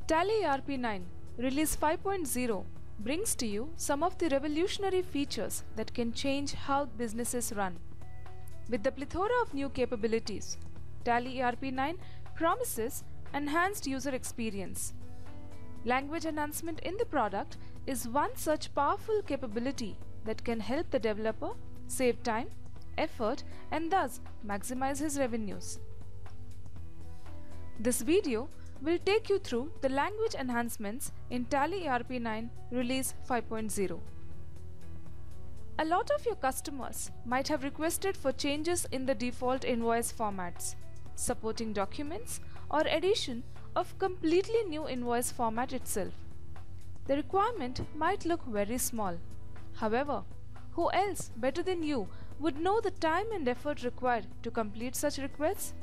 Tally ERP9 Release 5.0 brings to you some of the revolutionary features that can change how businesses run. With the plethora of new capabilities, Tally ERP9 promises enhanced user experience. Language enhancement in the product is one such powerful capability that can help the developer save time, effort, and thus maximize his revenues. This video will take you through the language enhancements in Tally ERP9 Release 5.0. A lot of your customers might have requested for changes in the default invoice formats, supporting documents, or addition of completely new invoice format itself. The requirement might look very small. However, who else better than you would know the time and effort required to complete such requests?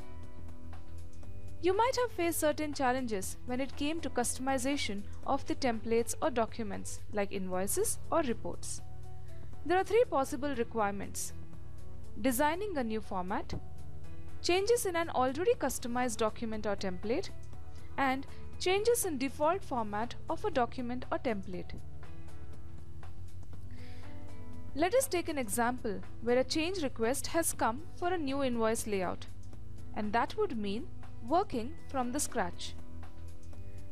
You might have faced certain challenges when it came to customization of the templates or documents like invoices or reports. There are three possible requirements: designing a new format, changes in an already customized document or template, and changes in default format of a document or template. Let us take an example where a change request has come for a new invoice layout, and that would mean working from the scratch.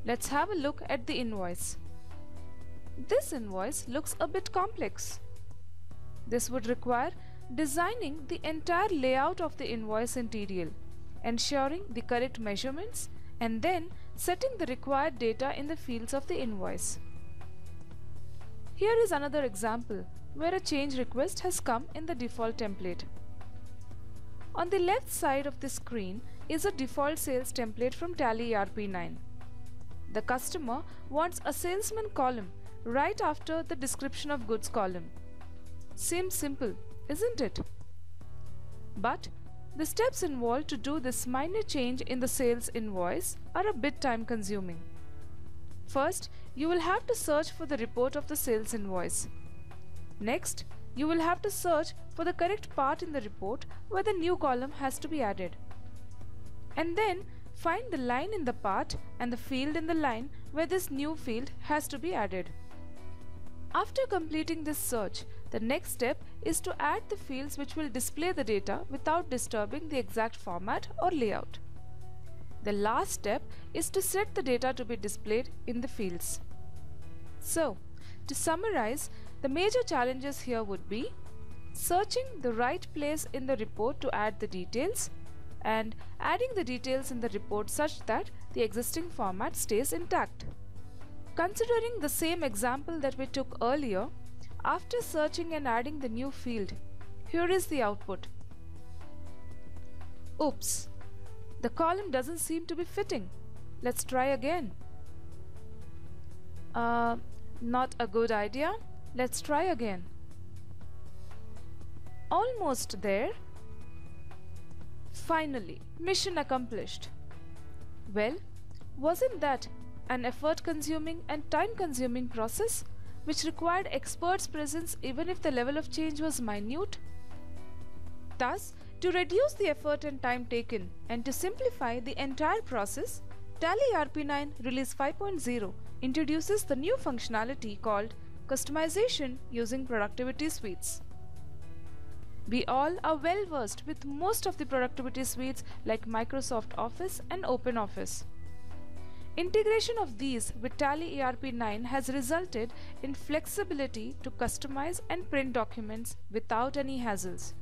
Let's have a look at the invoice. This invoice looks a bit complex. This would require designing the entire layout of the invoice in TDL, ensuring the correct measurements, and then setting the required data in the fields of the invoice. Here is another example where a change request has come in the default template. On the left side of the screen is a default sales template from Tally ERP9. The customer wants a salesman column right after the description of goods column. Seems simple, isn't it? But the steps involved to do this minor change in the sales invoice are a bit time consuming. First, you will have to search for the report of the sales invoice. Next, you will have to search for the correct part in the report where the new column has to be added. And then find the line in the part and the field in the line where this new field has to be added. After completing this search, the next step is to add the fields which will display the data without disturbing the exact format or layout. The last step is to set the data to be displayed in the fields. So, to summarize, the major challenges here would be searching the right place in the report to add the details, and adding the details in the report such that the existing format stays intact. Considering the same example that we took earlier, after searching and adding the new field, here is the output. Oops! The column doesn't seem to be fitting. Let's try again. Not a good idea. Let's try again. Almost there. Finally, mission accomplished. Well, wasn't that an effort-consuming and time-consuming process which required experts' presence even if the level of change was minute? Thus, to reduce the effort and time taken and to simplify the entire process, Tally ERP9 Release 5.0 introduces the new functionality called customization using productivity suites. We all are well versed with most of the productivity suites like Microsoft Office and OpenOffice. Integration of these with Tally ERP9 has resulted in flexibility to customize and print documents without any hassles.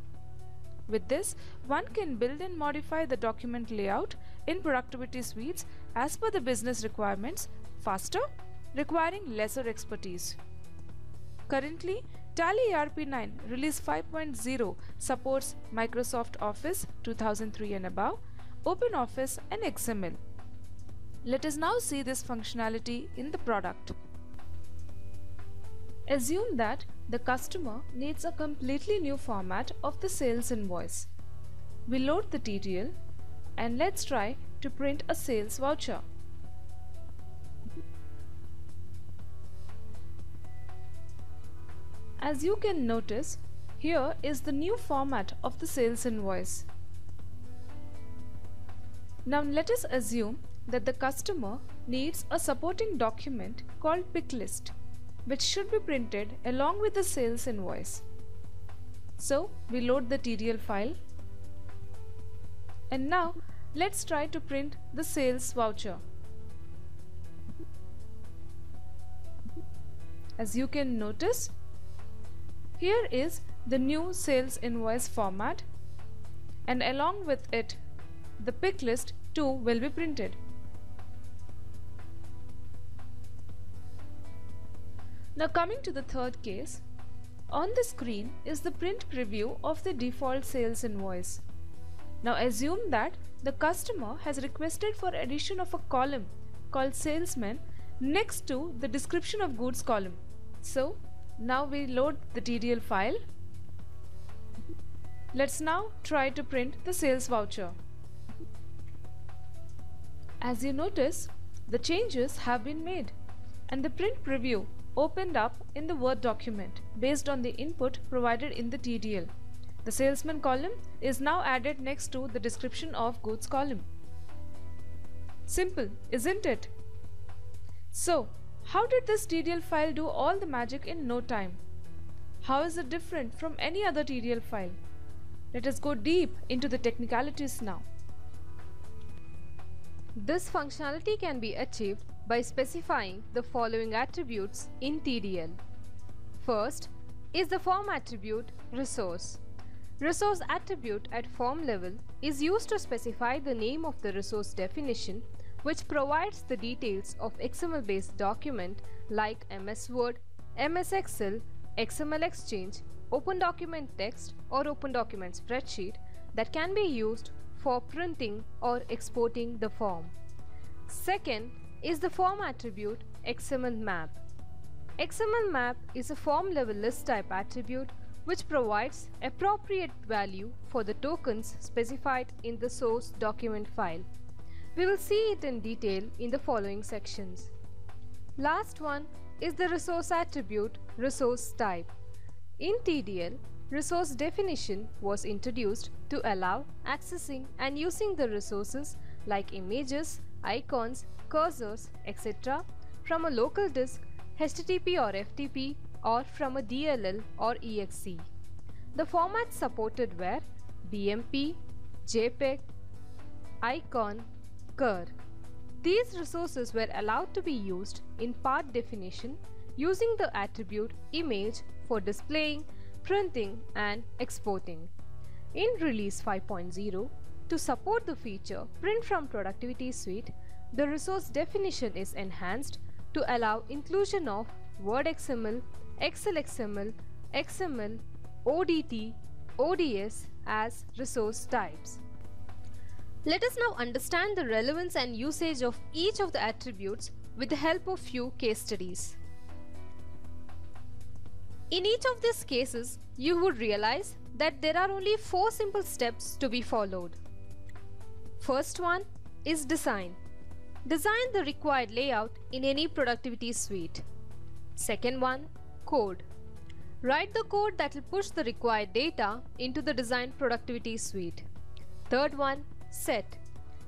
With this, one can build and modify the document layout in productivity suites as per the business requirements faster, requiring lesser expertise. Currently, Tally ERP9 Release 5.0 supports Microsoft Office 2003 and above, OpenOffice and XML. Let us now see this functionality in the product. Assume that the customer needs a completely new format of the sales invoice. We load the TDL and let's try to print a sales voucher. As you can notice, here is the new format of the sales invoice. Now let us assume that the customer needs a supporting document called pick list, which should be printed along with the sales invoice. So we load the TDL file, and now let's try to print the sales voucher. As you can notice, here is the new sales invoice format, and along with it the pick list too will be printed. Now coming to the third case, on the screen is the print preview of the default sales invoice. Now assume that the customer has requested for addition of a column called salesman next to the description of goods column. So now we load the TDL file. Let's now try to print the sales voucher. As you notice, the changes have been made and the print preview opened up in the Word document based on the input provided in the TDL. The salesman column is now added next to the description of goods column. Simple, isn't it? So, how did this TDL file do all the magic in no time? How is it different from any other TDL file? Let us go deep into the technicalities now. This functionality can be achieved by specifying the following attributes in TDL. First is the form attribute resource. Resource attribute at form level is used to specify the name of the resource definition, which provides the details of XML-based document like MS Word, MS Excel, XML Exchange, Open Document Text or Open Document Spreadsheet that can be used for printing or exporting the form. Second is the form attribute XML map. XML map is a form level list type attribute which provides appropriate value for the tokens specified in the source document file. We will see it in detail in the following sections. Last one is the resource attribute resource type. In TDL, resource definition was introduced to allow accessing and using the resources like images, icons, cursors, etc. from a local disk, HTTP or FTP, or from a DLL or exe. The formats supported were BMP, JPEG, icon, CUR. These resources were allowed to be used in part definition using the attribute image for displaying, printing and exporting. In Release 5.0, to support the feature Print from Productivity Suite, the resource definition is enhanced to allow inclusion of Word XML, Excel XML, XML, ODT, ODS as resource types. Let us now understand the relevance and usage of each of the attributes with the help of few case studies. In each of these cases, you would realize that there are only 4 simple steps to be followed. First one is design. Design the required layout in any productivity suite. Second one, code. Write the code that will push the required data into the design productivity suite. Third one, set.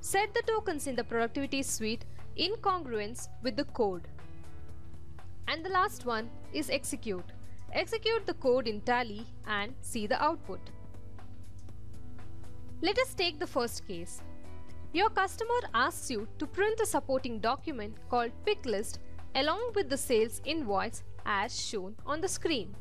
Set the tokens in the productivity suite in congruence with the code. And the last one is execute. Execute the code in Tally and see the output. Let us take the first case. Your customer asks you to print a supporting document called pick list along with the sales invoice as shown on the screen.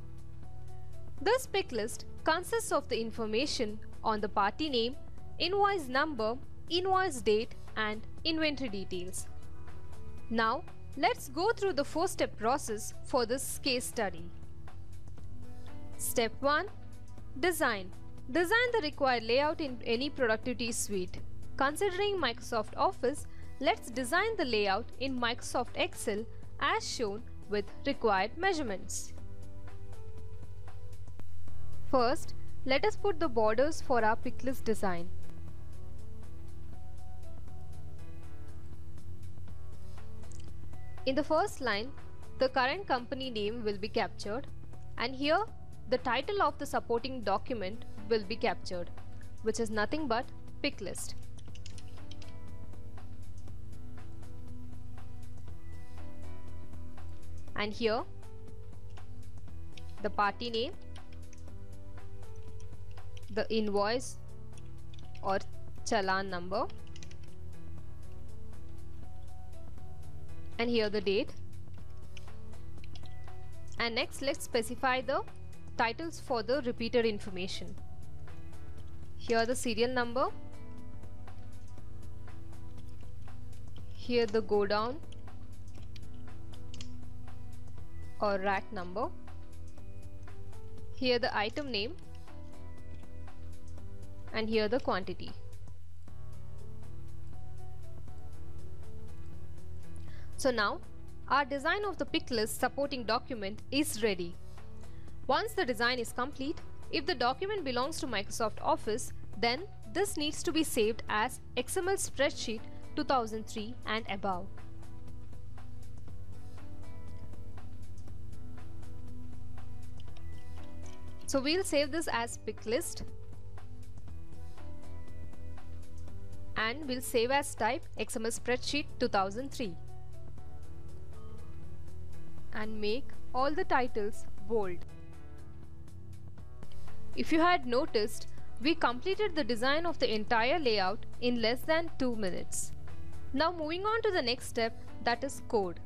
This pick list consists of the information on the party name, invoice number, invoice date and inventory details. Now let's go through the 4-step process for this case study. Step 1. Design. Design the required layout in any productivity suite. Considering Microsoft Office, let's design the layout in Microsoft Excel as shown with required measurements. First, let us put the borders for our pick list design. In the first line, the current company name will be captured, and here the title of the supporting document will be captured, which is nothing but pick list. and here the party name, the invoice or challan number, and here the date. And next let's specify the titles for the repeated information. Here the serial number, here the go down or rack number, here the item name, and here the quantity. So now our design of the pick list supporting document is ready. Once the design is complete, if the document belongs to Microsoft Office, then this needs to be saved as XML spreadsheet 2003 and above. So we'll save this as pick list and we'll save as type XML spreadsheet 2003 and make all the titles bold. If you had noticed, we completed the design of the entire layout in less than 2 minutes. Now moving on to the next step, that is code.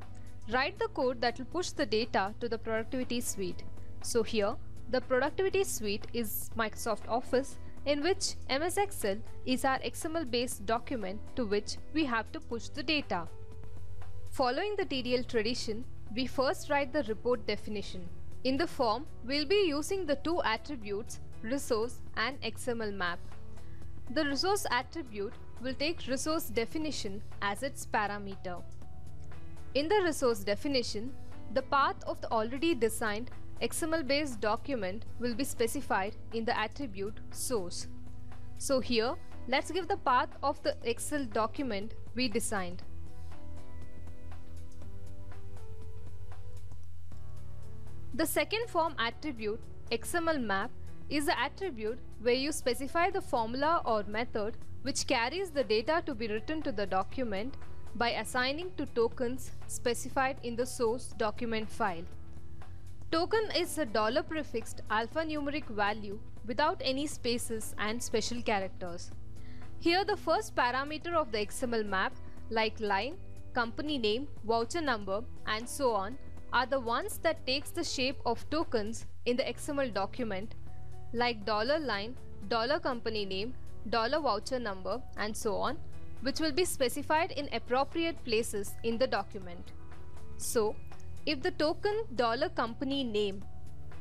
Write the code that will push the data to the productivity suite. So here the productivity suite is Microsoft Office, in which MS Excel is our XML based document to which we have to push the data. Following the TDL tradition, we first write the report definition. In the form, we'll be using the two attributes resource and XML map. The resource attribute will take resource definition as its parameter. In the resource definition, the path of the already designed XML based document will be specified in the attribute source. So here, let's give the path of the Excel document we designed. The second form attribute, XML map, is the attribute where you specify the formula or method which carries the data to be written to the document by assigning to tokens specified in the source document file. Token is a $prefixed alphanumeric value without any spaces and special characters. Here the first parameter of the XML map, like line, company name, voucher number, and so on, are the ones that takes the shape of tokens in the XML document, like $line, $company name, $voucher number, and so on, which will be specified in appropriate places in the document. So, if the token $company name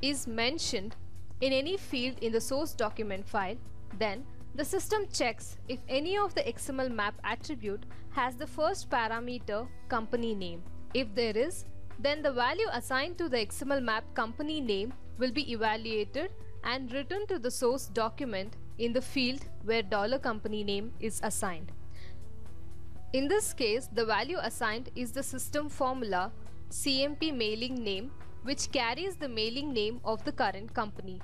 is mentioned in any field in the source document file, then the system checks if any of the XML map attribute has the first parameter company name. If there is, then the value assigned to the XML map company name will be evaluated and written to the source document in the field where $company name is assigned. In this case, the value assigned is the system formula CMP mailing name, which carries the mailing name of the current company.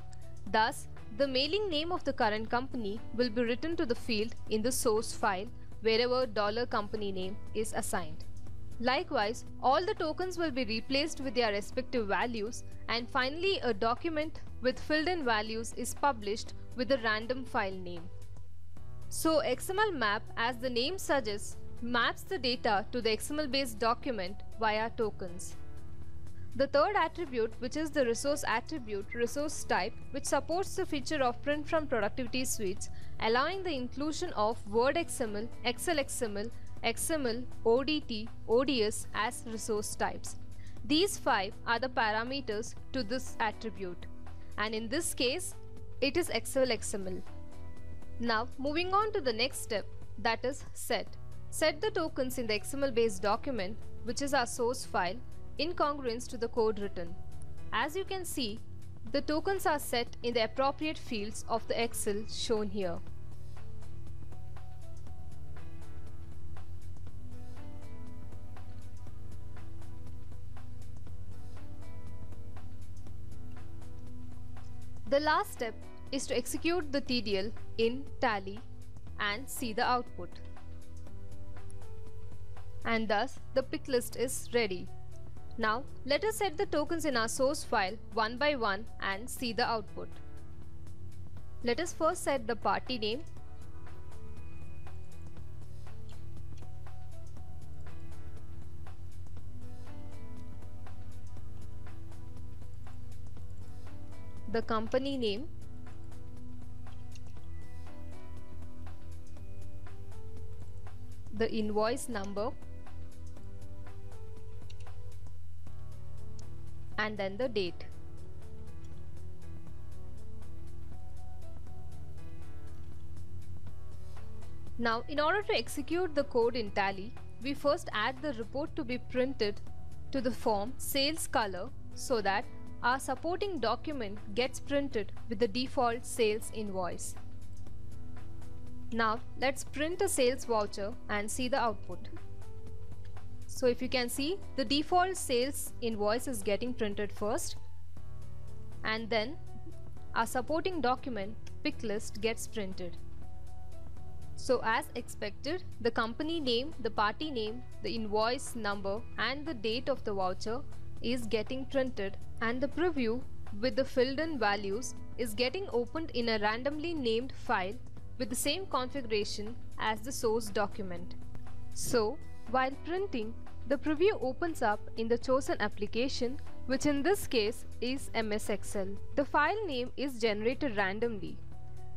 Thus, the mailing name of the current company will be written to the field in the source file wherever $company name is assigned. Likewise, all the tokens will be replaced with their respective values, and finally a document with filled in values is published with a random file name. So XML map, as the name suggests, maps the data to the XML based document via tokens. The third attribute, which is the resource attribute, resource type, which supports the feature of print from productivity suites, allowing the inclusion of Word XML, Excel XML, XML, ODT, ODS as resource types. These 5 are the parameters to this attribute, and in this case, it is Excel XML. Now, moving on to the next step, that is set. Set the tokens in the XML based document, which is our source file, in congruence to the code written. As you can see, the tokens are set in the appropriate fields of the Excel shown here. The last step is to execute the TDL in Tally and see the output. And thus the pick list is ready. Now let us set the tokens in our source file one by one and see the output. Let us first set the party name, the company name, the invoice number, and then the date. Now, in order to execute the code in Tally, we first add the report to be printed to the form sales color so that our supporting document gets printed with the default sales invoice. Now, let's print a sales voucher and see the output. So if you can see, the default sales invoice is getting printed first, and then our supporting document pick list gets printed. So as expected, the company name, the party name, the invoice number and the date of the voucher is getting printed, and the preview with the filled in values is getting opened in a randomly named file with the same configuration as the source document. So while printing, the preview opens up in the chosen application, which in this case is MS Excel. The file name is generated randomly.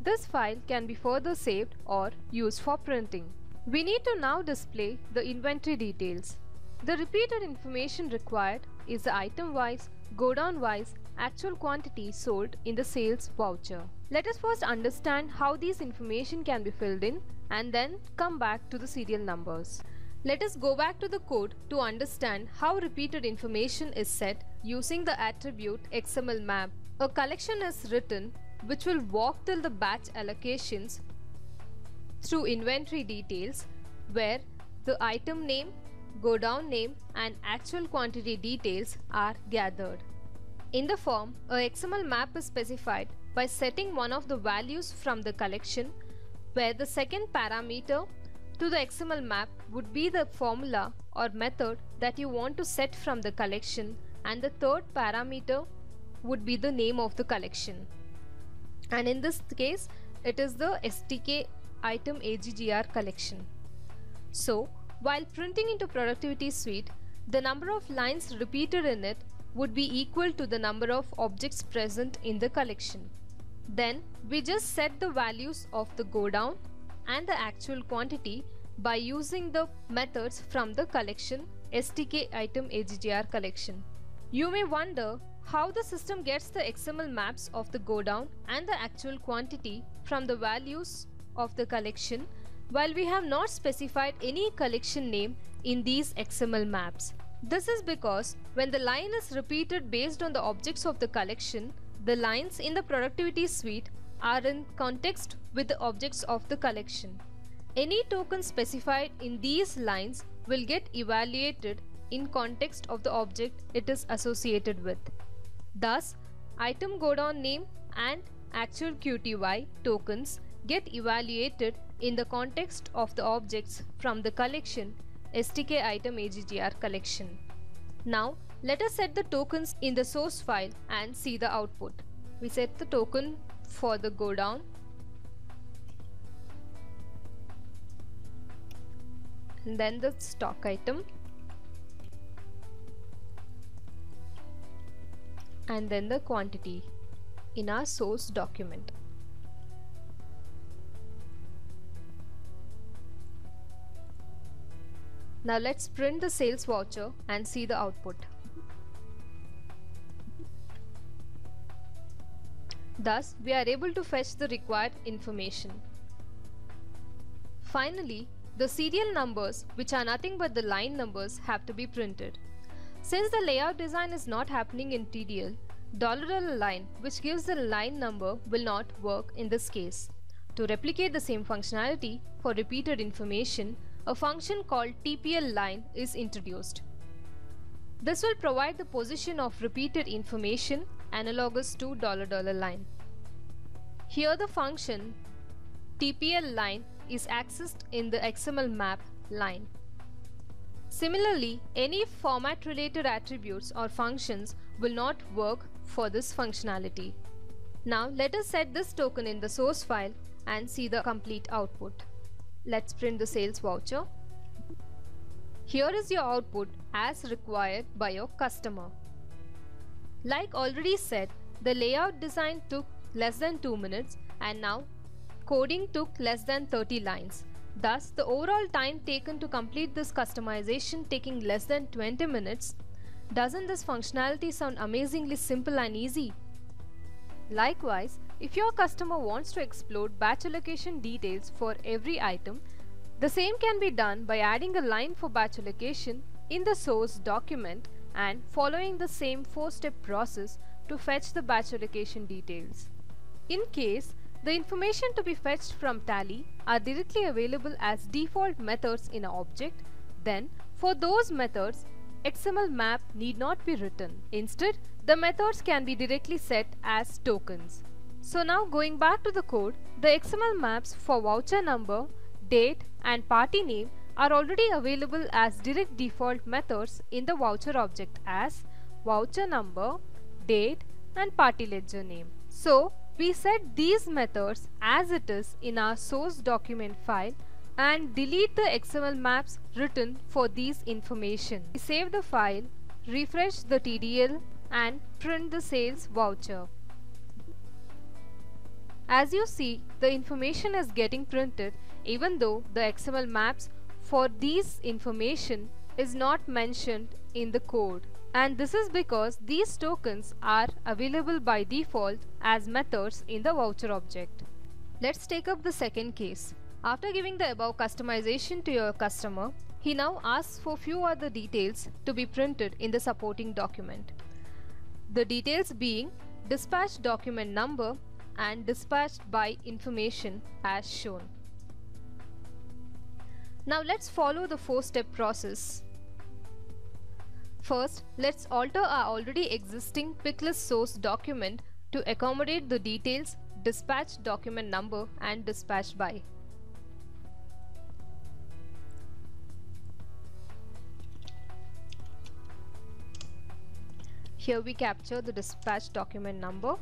This file can be further saved or used for printing. We need to now display the inventory details. The repeated information required is the item-wise, go-down-wise, actual quantity sold in the sales voucher. Let us first understand how these information can be filled in and then come back to the serial numbers. Let us go back to the code to understand how repeated information is set using the attribute XML map. A collection is written which will walk till the batch allocations through inventory details, where the item name, go down name and actual quantity details are gathered. In the form, a XML map is specified by setting one of the values from the collection, where the second parameter to the XML map would be the formula or method that you want to set from the collection, and the third parameter would be the name of the collection. And in this case, it is the STK item AGGR collection. So, while printing into Productivity Suite, the number of lines repeated in it would be equal to the number of objects present in the collection. Then, we just set the values of the go down and the actual quantity by using the methods from the collection STK item AGGR collection. You may wonder how the system gets the XML maps of the go down and the actual quantity from the values of the collection while we have not specified any collection name in these XML maps. This is because when the line is repeated based on the objects of the collection, the lines in the Productivity Suite are in context with the objects of the collection. Any token specified in these lines will get evaluated in context of the object it is associated with. Thus, item go down name and actual QTY tokens get evaluated in the context of the objects from the collection STK item AGGR collection. Now, let us set the tokens in the source file and see the output. We set the token for the go down, and then the stock item, and then the quantity in our source document. Now let's print the sales voucher and see the output. Thus, we are able to fetch the required information. Finally, the serial numbers, which are nothing but the line numbers, have to be printed. Since the layout design is not happening in TDL, $line, which gives the line number, will not work in this case. To replicate the same functionality for repeated information, a function called TPL line is introduced. This will provide the position of repeated information analogous to $line. Here the function TPL line is accessed in the XML map line. Similarly, any format related attributes or functions will not work for this functionality. Now let us set this token in the source file and see the complete output. Let's print the sales voucher. Here is your output as required by your customer. Like already said, the layout design took less than 2 minutes and now coding took less than 30 lines. Thus, the overall time taken to complete this customization taking less than 20 minutes. Doesn't this functionality sound amazingly simple and easy? Likewise, if your customer wants to explode batch allocation details for every item, the same can be done by adding a line for batch allocation in the source document and following the same 4-step process to fetch the batch allocation details. In case the information to be fetched from Tally are directly available as default methods in an object, then for those methods, XML map need not be written. Instead, the methods can be directly set as tokens. So now going back to the code, the XML maps for voucher number, date and party name are already available as direct default methods in the voucher object as voucher number, date and party ledger name. So we set these methods as it is in our source document file and delete the XML maps written for these information. We save the file, refresh the TDL and print the sales voucher. As you see, the information is getting printed even though the XML maps for these information is not mentioned in the code. And this is because these tokens are available by default as methods in the voucher object. Let's take up the second case. After giving the above customization to your customer, he now asks for few other details to be printed in the supporting document. The details being dispatch document number and dispatched by information as shown. Now let's follow the 4-step process. First, let's alter our already existing picklist source document to accommodate the details dispatch document number and dispatched by. Here we capture the dispatch document number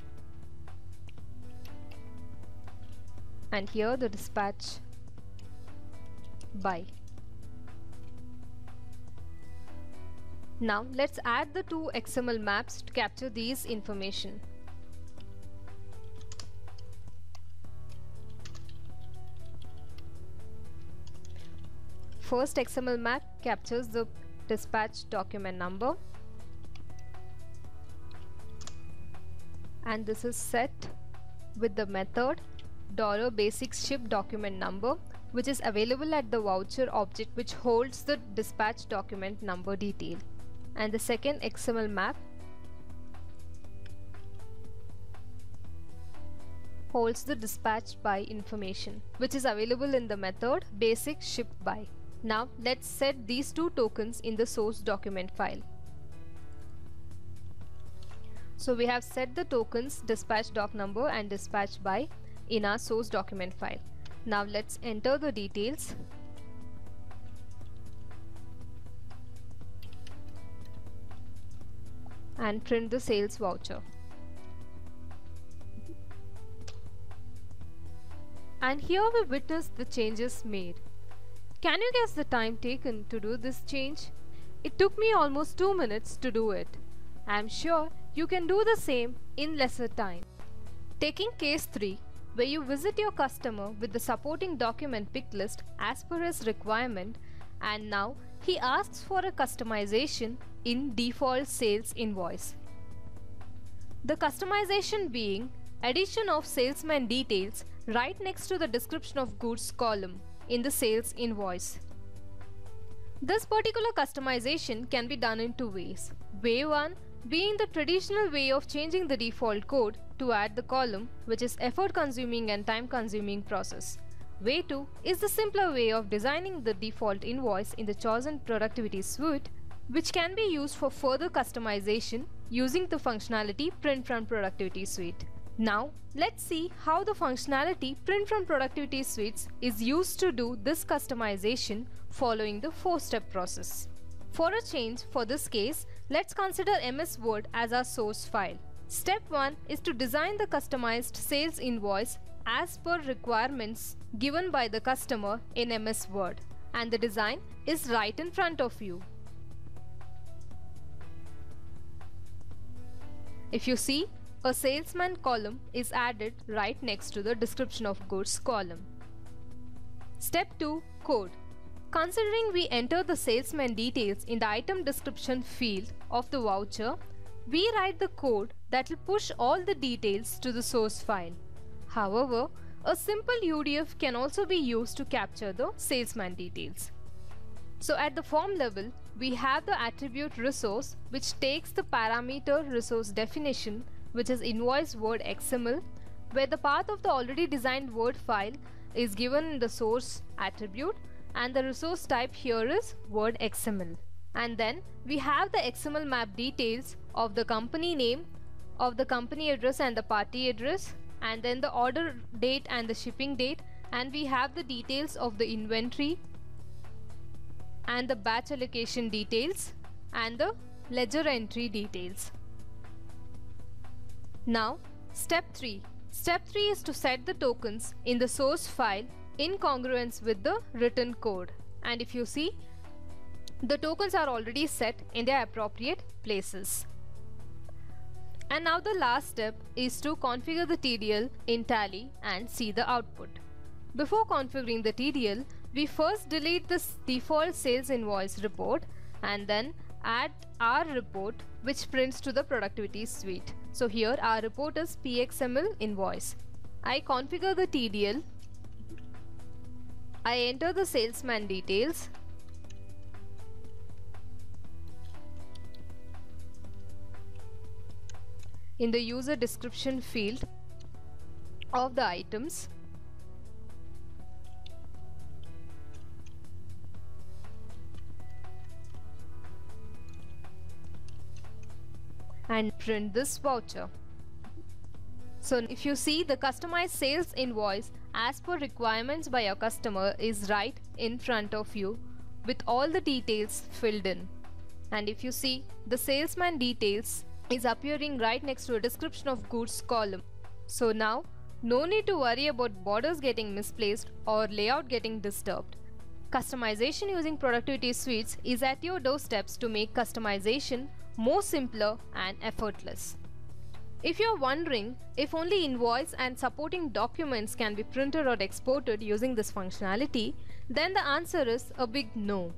and here the dispatch by. Now let's add the two XML maps to capture these information. First XML map captures the dispatch document number and this is set with the method $basic ship document number, which is available at the voucher object which holds the dispatch document number detail. And the second XML map holds the dispatch by information which is available in the method basic ship by. Now let's set these two tokens in the source document file. So we have set the tokens dispatch doc number and dispatch by in our source document file. Now let's enter the details and print the sales voucher. And here we witness the changes made. Can you guess the time taken to do this change? It took me almost 2 minutes to do it. I am sure you can do the same in lesser time. Taking case 3, where you visit your customer with the supporting document pick list as per his requirement and now he asks for a customization in default sales invoice. The customization being addition of salesman details right next to the description of goods column in the sales invoice. This particular customization can be done in 2 ways. Way 1 being the traditional way of changing the default code to add the column, which is effort consuming and time consuming process. Way 2 is the simpler way of designing the default invoice in the chosen productivity suite, which can be used for further customization using the functionality print from productivity suite. Now let's see how the functionality print from productivity suites is used to do this customization following the 4-step process. For a change, for this case, let's consider MS Word as our source file. Step 1 is to design the customized sales invoice as per requirements given by the customer in MS Word, and the design is right in front of you. If you see, a salesman column is added right next to the description of goods column. Step 2, code. Considering we enter the salesman details in the item description field of the voucher, we write the code that will push all the details to the source file. However, a simple UDF can also be used to capture the salesman details. So at the form level, we have the attribute resource, which takes the parameter resource definition, which is invoice word XML, where the path of the already designed Word file is given in the source attribute, and the resource type here is Word XML. And then we have the XML map details of the company name, of the company address and the party address, and then the order date and the shipping date, and we have the details of the inventory and the batch allocation details and the ledger entry details. Now, step 3. Step 3 is to set the tokens in the source file in congruence with the written code. And if you see, the tokens are already set in their appropriate places. And now the last step is to configure the TDL in Tally and see the output. Before configuring the TDL, we first delete this default sales invoice report and then add our report, which prints to the productivity suite. So here our report is PXML invoice. I configure the TDL. I enter the salesman details. In the user description field of the items. And print this voucher. So if you see, the customized sales invoice as per requirements by your customer is right in front of you with all the details filled in. And if you see, the salesman details is appearing right next to a description of goods column. So now, no need to worry about borders getting misplaced or layout getting disturbed. Customization using productivity suites is at your doorsteps to make customization more simpler and effortless. If you're wondering if only invoice and supporting documents can be printed or exported using this functionality, then the answer is a big no.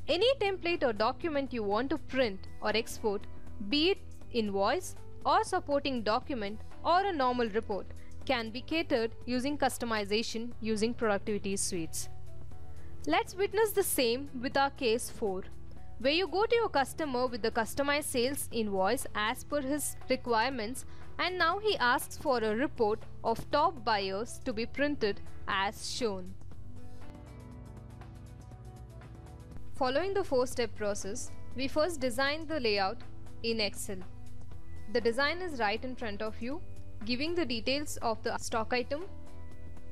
Any template or document you want to print or export, be it invoice or supporting document or a normal report, can be catered using customization using productivity suites. Let's witness the same with our case 4, where you go to your customer with the customized sales invoice as per his requirements, and now he asks for a report of top buyers to be printed as shown. Following the 4-step process, we first design the layout in Excel. The design is right in front of you, giving the details of the stock item,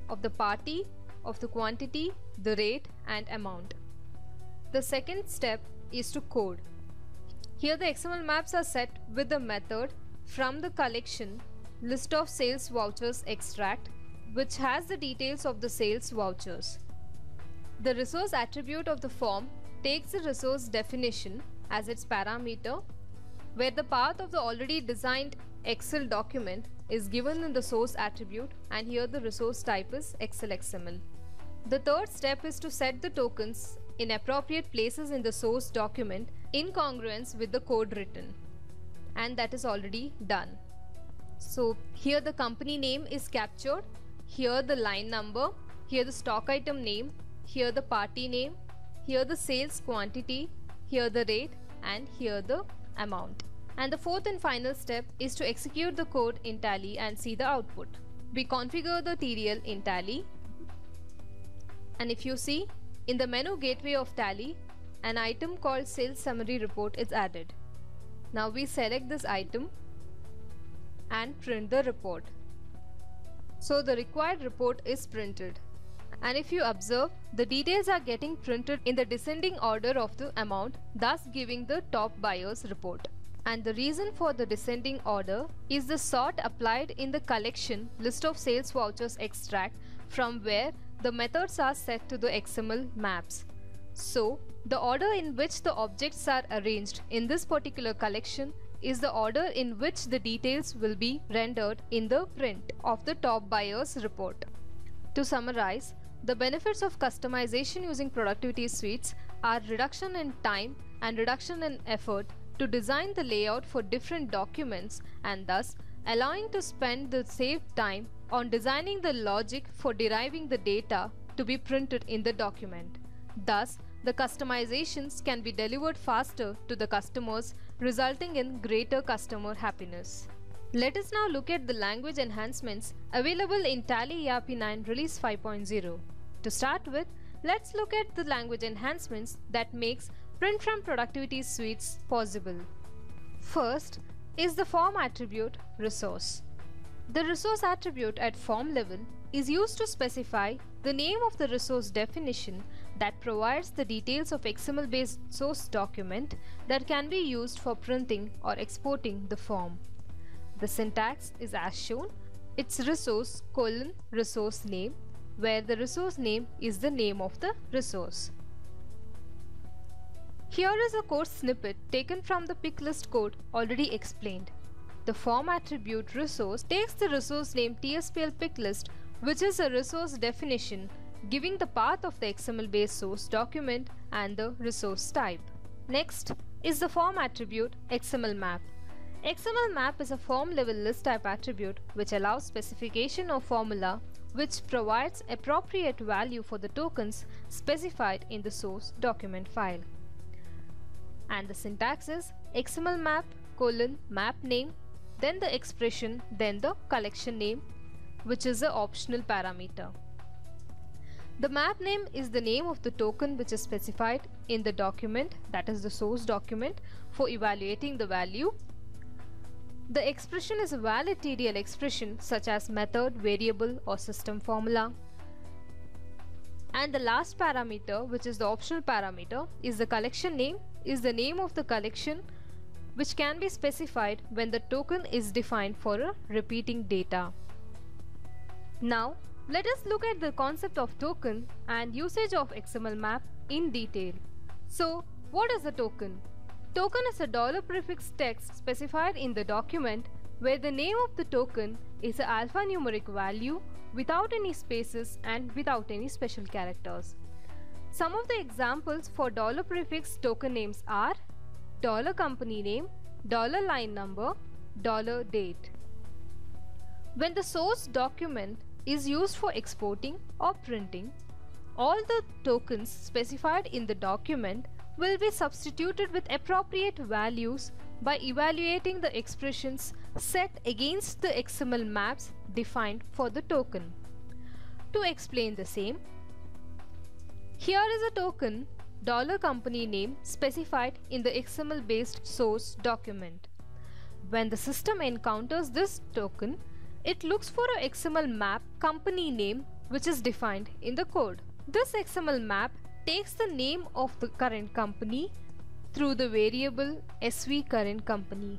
of the party, of the quantity, the rate and amount. The second step is to code. Here the XML maps are set with the method from the collection list of sales vouchers extract, which has the details of the sales vouchers. The resource attribute of the form takes the resource definition as its parameter, where the path of the already designed Excel document is given in the source attribute, and here the resource type is Excel XML. The third step is to set the tokens in appropriate places in the source document in congruence with the code written, and that is already done. So here the company name is captured, here the line number, here the stock item name, here the party name, here the sales quantity, here the rate and here the amount. And the fourth and final step is to execute the code in Tally and see the output. We configure the TDL in Tally, and if you see, in the menu gateway of Tally, an item called Sales Summary Report is added. Now we select this item and print the report. So the required report is printed, And if you observe, the details are getting printed in the descending order of the amount, thus giving the top buyer's report. And the reason for the descending order is the sort applied in the collection list of sales vouchers extract from where the methods are set to the XML maps. So, the order in which the objects are arranged in this particular collection is the order in which the details will be rendered in the print of the top buyer's report. To summarize, the benefits of customization using productivity suites are reduction in time and reduction in effort to design the layout for different documents, and thus allowing to spend the saved time on designing the logic for deriving the data to be printed in the document. Thus, the customizations can be delivered faster to the customers, resulting in greater customer happiness. Let us now look at the language enhancements available in Tally ERP 9 Release 5.0. To start with, let's look at the language enhancements that makes print from productivity suites possible. First is the form attribute resource. The resource attribute at form level is used to specify the name of the resource definition that provides the details of XML-based source document that can be used for printing or exporting the form. The syntax is as shown. It's resource : resource name, where the resource name is the name of the resource. Here is a code snippet taken from the pick list code already explained. The form attribute resource takes the resource name TSPL pick list, which is a resource definition giving the path of the XML-based source document and the resource type. Next is the form attribute XML map. XML map is a form level list type attribute which allows specification of formula which provides appropriate value for the tokens specified in the source document file. And the syntax is XML map : map name, then the expression, then the collection name, which is an optional parameter. The map name is the name of the token which is specified in the document, that is the source document, for evaluating the value. The expression is a valid TDL expression such as method, variable or system formula. And the last parameter, which is the optional parameter, is the collection name, is the name of the collection which can be specified when the token is defined for a repeating data. Now, let us look at the concept of token and usage of XML map in detail. So, what is a token? Token is a $prefix text specified in the document where the name of the token is an alphanumeric value without any spaces and without any special characters. Some of the examples for $prefix token names are $company name, $line number, $date. When the source document is used for exporting or printing, all the tokens specified in the document will be substituted with appropriate values by evaluating the expressions set against the XML maps defined for the token. To explain the same, here is a token $company name specified in the XML based source document. When the system encounters this token, it looks for a XML map company name which is defined in the code. This XML map takes the name of the current company through the variable SV current company.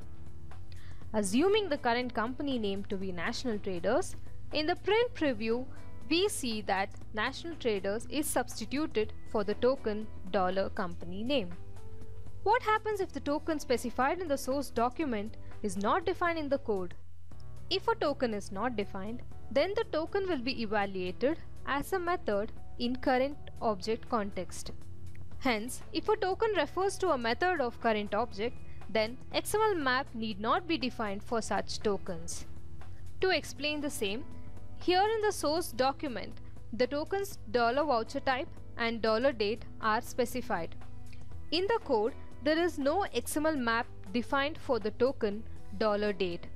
Assuming the current company name to be National Traders, in the print preview we see that National Traders is substituted for the token $company name. What happens if the token specified in the source document is not defined in the code? If a token is not defined, then the token will be evaluated as a method in current object context. Hence, if a token refers to a method of current object, then XML map need not be defined for such tokens. To explain the same, here in the source document, the tokens $voucher type and $date are specified. In the code, there is no XML map defined for the token $date.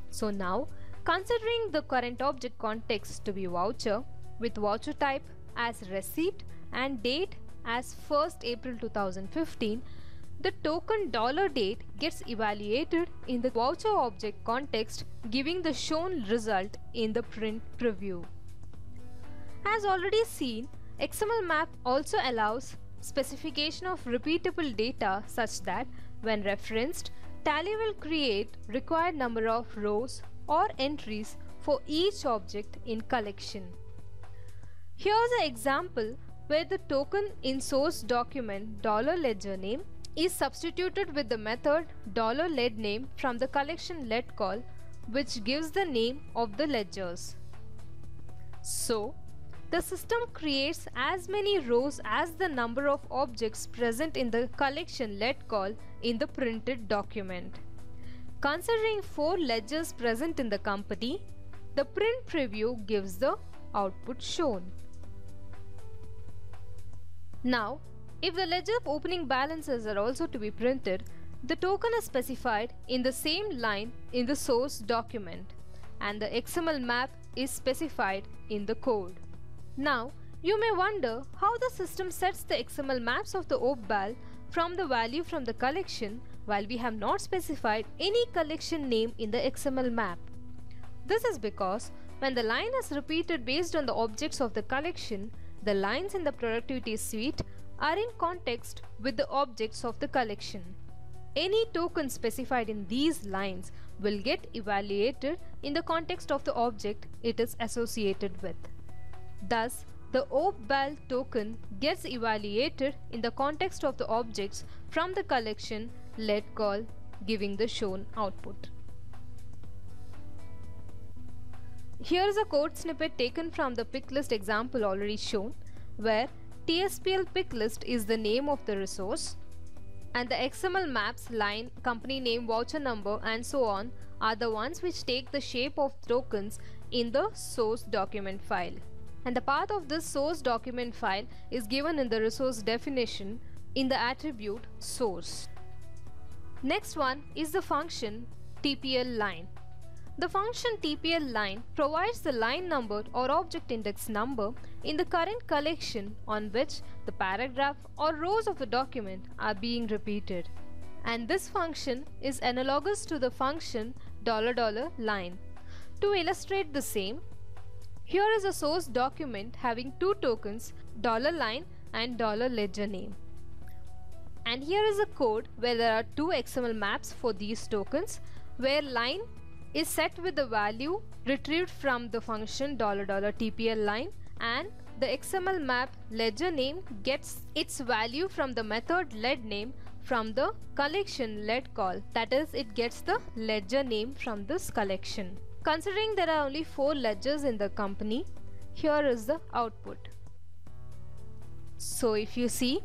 So now, considering the current object context to be voucher with voucher type as receipt and date as 1st April 2015, the token $date gets evaluated in the voucher object context, giving the shown result in the print preview. As already seen, XML map also allows specification of repeatable data such that when referenced, Tally will create required number of rows or entries for each object in collection. Here's an example where the token in source document $ledgerName is substituted with the method $ledName from the collection let call, which gives the name of the ledgers. So, the system creates as many rows as the number of objects present in the collection let call in the printed document. Considering 4 ledgers present in the company, the print preview gives the output shown. Now, if the ledger opening balances are also to be printed, the token is specified in the same line in the source document, and the XML map is specified in the code. Now, you may wonder how the system sets the XML maps of the OPBAL from the value from the collection while we have not specified any collection name in the XML map. This is because when the line is repeated based on the objects of the collection, the lines in the productivity suite are in context with the objects of the collection. Any token specified in these lines will get evaluated in the context of the object it is associated with. Thus, the OPBAL token gets evaluated in the context of the objects from the collection let call, giving the shown output. Here is a code snippet taken from the pick list example already shown, where TSPL pick list is the name of the resource, and the XML maps line, company name, voucher number, and so on are the ones which take the shape of tokens in the source document file. And the path of this source document file is given in the resource definition in the attribute source. Next one is the function TPL line. The function TPL line provides the line number or object index number in the current collection on which the paragraph or rows of the document are being repeated. And this function is analogous to the function $line. To illustrate the same, here is a source document having 2 tokens, $line and $ledgerName. And here is a code where there are 2 XML maps for these tokens, where line is set with the value retrieved from the function $TPL line, and the XML map ledgerName gets its value from the method ledName from the collection let call. That is, it gets the ledger name from this collection. Considering there are only 4 ledgers in the company, here is the output. So if you see,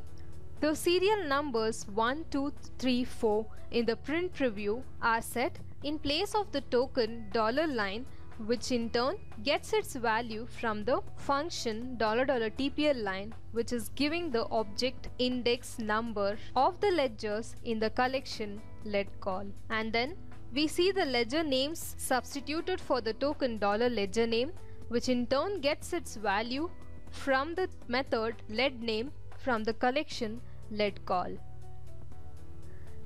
the serial numbers 1, 2, 3, 4 in the print preview are set in place of the token $line, which in turn gets its value from the function $TPL line, which is giving the object index number of the ledgers in the collection let call. And then we see the ledger names substituted for the token $ledgerName, which in turn gets its value from the method ledName from the collection let call.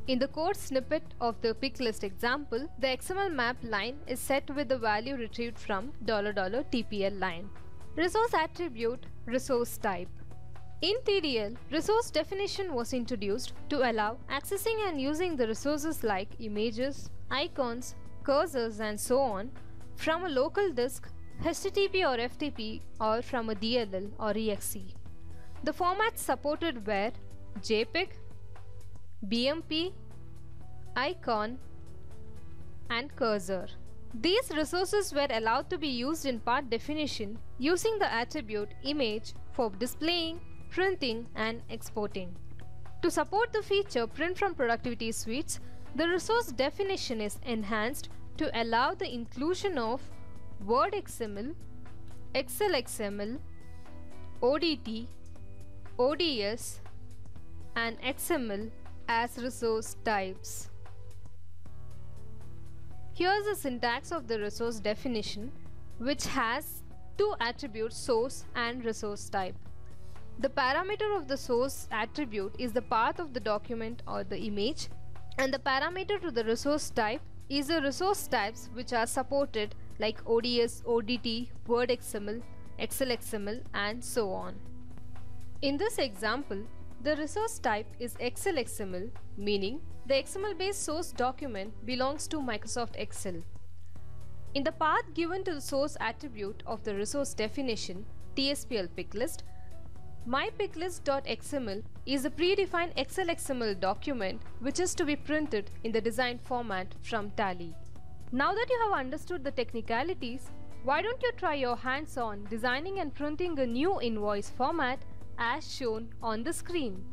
In the code snippet of the pick list example, the XML map line is set with the value retrieved from $TPL line. Resource attribute, resource type. In TDL, resource definition was introduced to allow accessing and using the resources like images, icons, cursors and so on from a local disk, HTTP or FTP, or from a DLL or EXE. The formats supported were JPEG, BMP, icon and cursor. These resources were allowed to be used in part definition using the attribute image for displaying, printing and exporting. To support the feature print from productivity suites, the resource definition is enhanced to allow the inclusion of Word XML, Excel XML, ODT, ODS and XML as resource types. Here's the syntax of the resource definition, which has 2 attributes, source and resource type. The parameter of the source attribute is the path of the document or the image, and the parameter to the resource type is the resource types which are supported like ODS, ODT, Word XML, Excel XML, and so on. In this example, the resource type is Excel XML, meaning the XML-based source document belongs to Microsoft Excel. In the path given to the source attribute of the resource definition, TSPL picklist, mypicklist.xml is a predefined Excel XML document which is to be printed in the designed format from Tally. Now that you have understood the technicalities, why don't you try your hands on designing and printing a new invoice format as shown on the screen.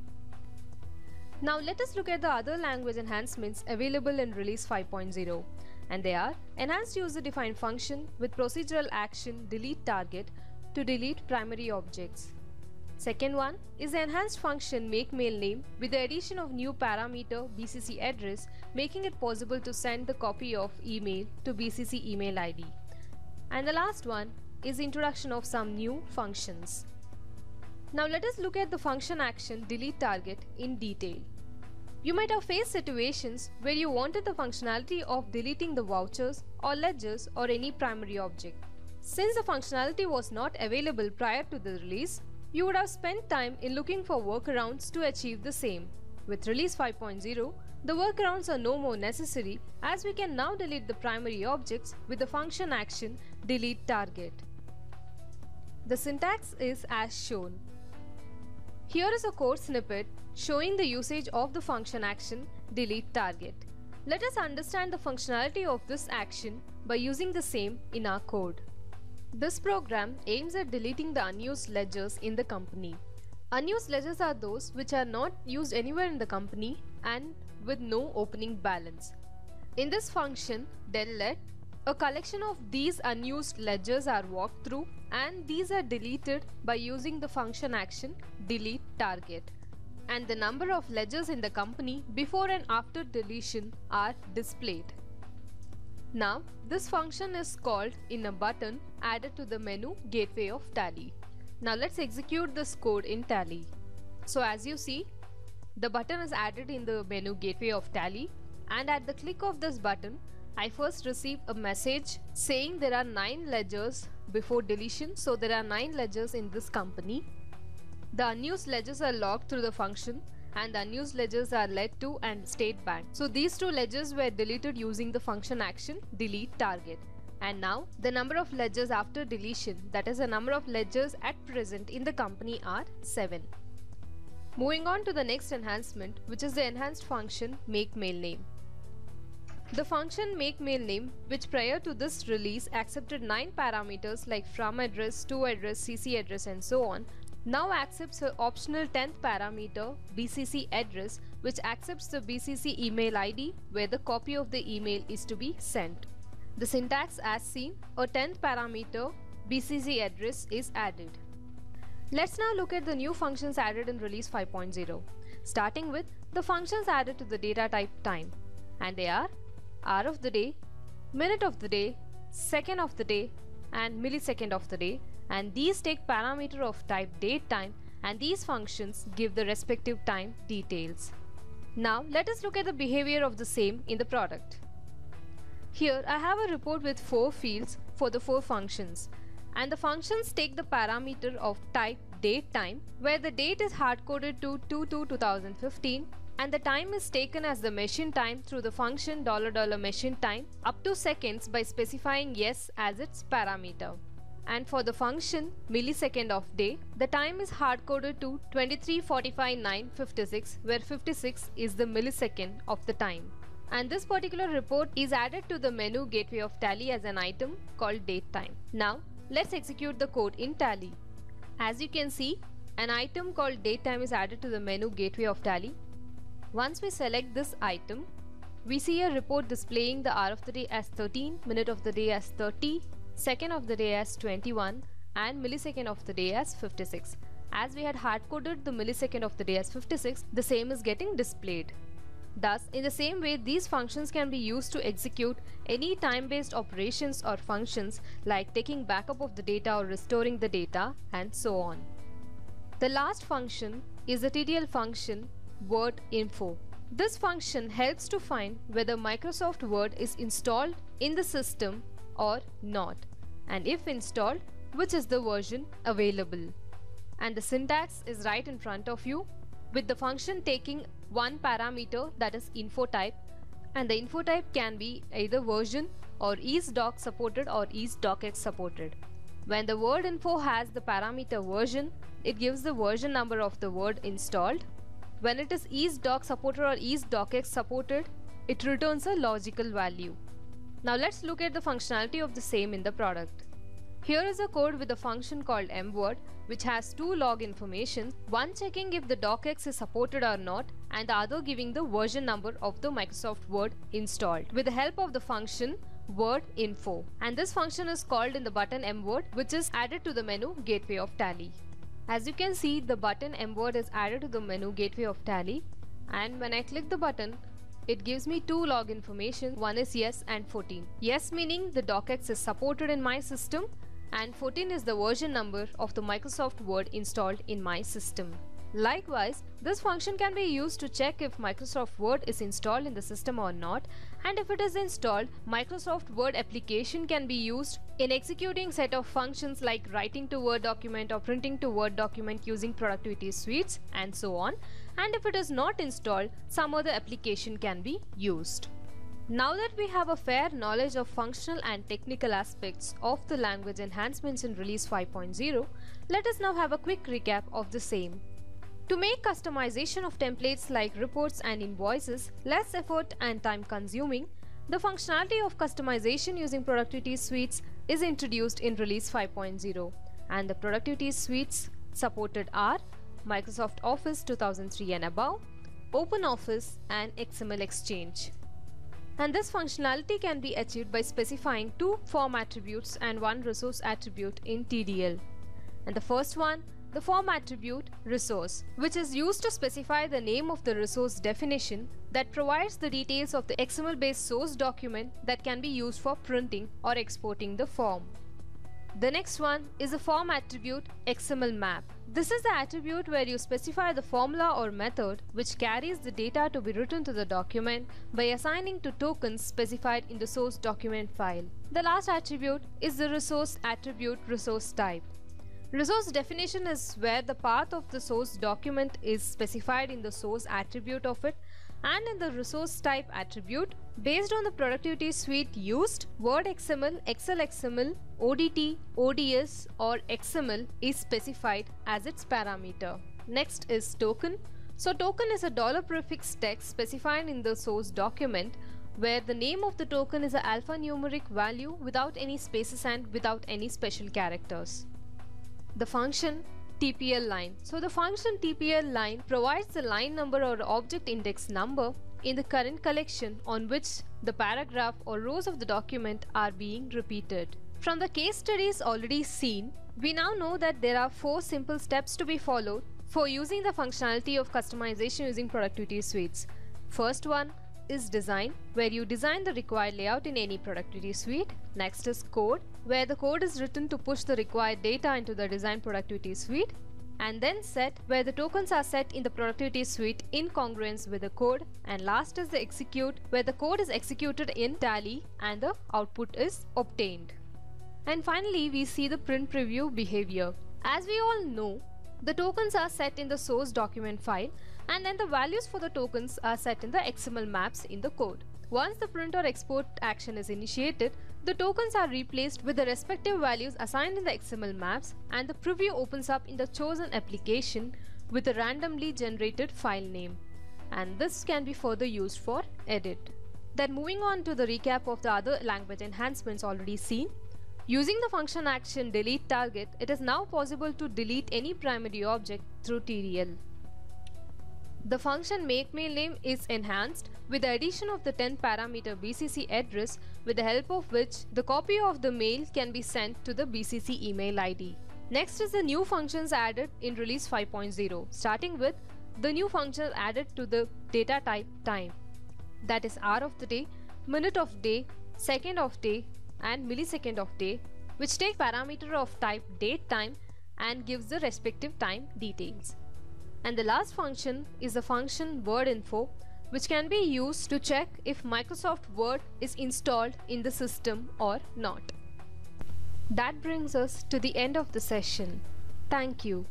Now let us look at the other language enhancements available in Release 5.0, and they are Enhanced User-Defined Function with Procedural Action Delete Target to delete primary objects. Second one is the enhanced function MakeMailName with the addition of new parameter BCC address, making it possible to send the copy of email to BCC email ID. And the last one is the introduction of some new functions. Now let us look at the function action delete target in detail. You might have faced situations where you wanted the functionality of deleting the vouchers or ledgers or any primary object. Since the functionality was not available prior to the release, you would have spent time in looking for workarounds to achieve the same. With Release 5.0, the workarounds are no more necessary as we can now delete the primary objects with the function action delete target. The syntax is as shown. Here is a code snippet showing the usage of the function action delete target. Let us understand the functionality of this action by using the same in our code. This program aims at deleting the unused ledgers in the company. Unused ledgers are those which are not used anywhere in the company and with no opening balance. In this function, dellet, a collection of these unused ledgers are walked through and these are deleted by using the function action delete target. And the number of ledgers in the company before and after deletion are displayed. Now, this function is called in a button added to the menu gateway of Tally. Now let's execute this code in Tally. So as you see, the button is added in the menu gateway of Tally, and at the click of this button, I first receive a message saying there are 9 ledgers before deletion, so there are 9 ledgers in this company. The unused ledgers are logged through the function and the unused ledgers are led to and state bank. So these 2 ledgers were deleted using the function action delete target. And now the number of ledgers after deletion, that is the number of ledgers at present in the company, are 7. Moving on to the next enhancement, which is the enhanced function MakeMailName. The function MakeMailName, which prior to this release accepted 9 parameters like from address, to address, CC address and so on, now accepts an optional 10th parameter BCC address, which accepts the BCC email ID where the copy of the email is to be sent. The syntax as seen, a 10th parameter BCC address is added. Let's now look at the new functions added in Release 5.0, starting with the functions added to the data type time, and they are hour of the day, minute of the day, second of the day and millisecond of the day, and these take parameter of type date time, and these functions give the respective time details. Now let us look at the behavior of the same in the product. Here I have a report with 4 fields for the 4 functions, and the functions take the parameter of type date time, where the date is hard-coded to 2/2015 and the time is taken as the machine time through the function $machine time up to seconds by specifying yes as its parameter. And for the function millisecond of day, the time is hard-coded to 23:45:9:56, where 56 is the millisecond of the time. And this particular report is added to the menu gateway of Tally as an item called date time. Now let's execute the code in Tally. As you can see, an item called date time is added to the menu gateway of Tally. Once we select this item, we see a report displaying the hour of the day as 13, minute of the day as 30, second of the day as 21 and millisecond of the day as 56. As we had hard-coded the millisecond of the day as 56, the same is getting displayed. Thus, in the same way, these functions can be used to execute any time-based operations or functions like taking backup of the data or restoring the data and so on. The last function is the TTL function Word Info. This function helps to find whether Microsoft Word is installed in the system or not, and if installed, which is the version available. And the syntax is right in front of you, with the function taking one parameter, that is info type, and the info type can be either version or is doc supported or is docx supported. When the word info has the parameter version, it gives the version number of the word installed. When it is doc supported or is docx supported, it returns a logical value. Now let's look at the functionality of the same in the product. Here is a code with a function called mword, which has two log information, one checking if the docx is supported or not, and the other giving the version number of the Microsoft Word installed with the help of the function word info. And this function is called in the button mword, which is added to the menu gateway of Tally. As you can see, the button mword is added to the menu gateway of Tally, and when I click the button, it gives me two log information. One is yes and 14. Yes meaning the docx is supported in my system, and 14 is the version number of the Microsoft Word installed in my system. Likewise, this function can be used to check if Microsoft Word is installed in the system or not, and if it is installed, Microsoft Word application can be used in executing set of functions like writing to Word document or printing to Word document using productivity suites and so on, and if it is not installed, some other application can be used. Now that we have a fair knowledge of functional and technical aspects of the language enhancements in Release 5.0, let us now have a quick recap of the same. To make customization of templates like reports and invoices less effort and time consuming, the functionality of customization using productivity suites is introduced in Release 5.0, and the productivity suites supported are Microsoft Office 2003 and above, OpenOffice and XML Exchange. And this functionality can be achieved by specifying two form attributes and one resource attribute in TDL. And the first one, the form attribute resource, which is used to specify the name of the resource definition that provides the details of the XML-based source document that can be used for printing or exporting the form. The next one is the form attribute XML map. This is the attribute where you specify the formula or method which carries the data to be written to the document by assigning to tokens specified in the source document file. The last attribute is the resource attribute resource type. Resource definition is where the path of the source document is specified in the source attribute of it, and in the resource type attribute, based on the productivity suite used, Word XML, Excel XML, ODT, ODS or XML is specified as its parameter. Next is token. So token is a dollar prefix text specified in the source document where the name of the token is an alphanumeric value without any spaces and without any special characters. The function TPL line. So the function TPL line provides the line number or object index number in the current collection on which the paragraph or rows of the document are being repeated. From the case studies already seen, we now know that there are 4 simple steps to be followed for using the functionality of customization using productivity suites. First one is design, where you design the required layout in any productivity suite. Next is code, where the code is written to push the required data into the design productivity suite. And then set, where the tokens are set in the productivity suite in congruence with the code. And last is the execute, where the code is executed in Tally and the output is obtained. And finally, we see the print preview behavior. As we all know, the tokens are set in the source document file, and then the values for the tokens are set in the XML maps in the code. Once the print or export action is initiated, the tokens are replaced with the respective values assigned in the XML maps, and the preview opens up in the chosen application with a randomly generated file name. And this can be further used for edit. Then moving on to the recap of the other language enhancements already seen. Using the function action delete target, it is now possible to delete any primary object through TDL. The function makeMailName is enhanced with the addition of the 10 parameter BCC address, with the help of which the copy of the mail can be sent to the BCC email ID. Next is the new functions added in Release 5.0, starting with the new function added to the data type time, that is hour of the day, minute of day, second of day and millisecond of day, which take parameter of type date time and gives the respective time details. And the last function is the function WordInfo, which can be used to check if Microsoft Word is installed in the system or not. That brings us to the end of the session. Thank you.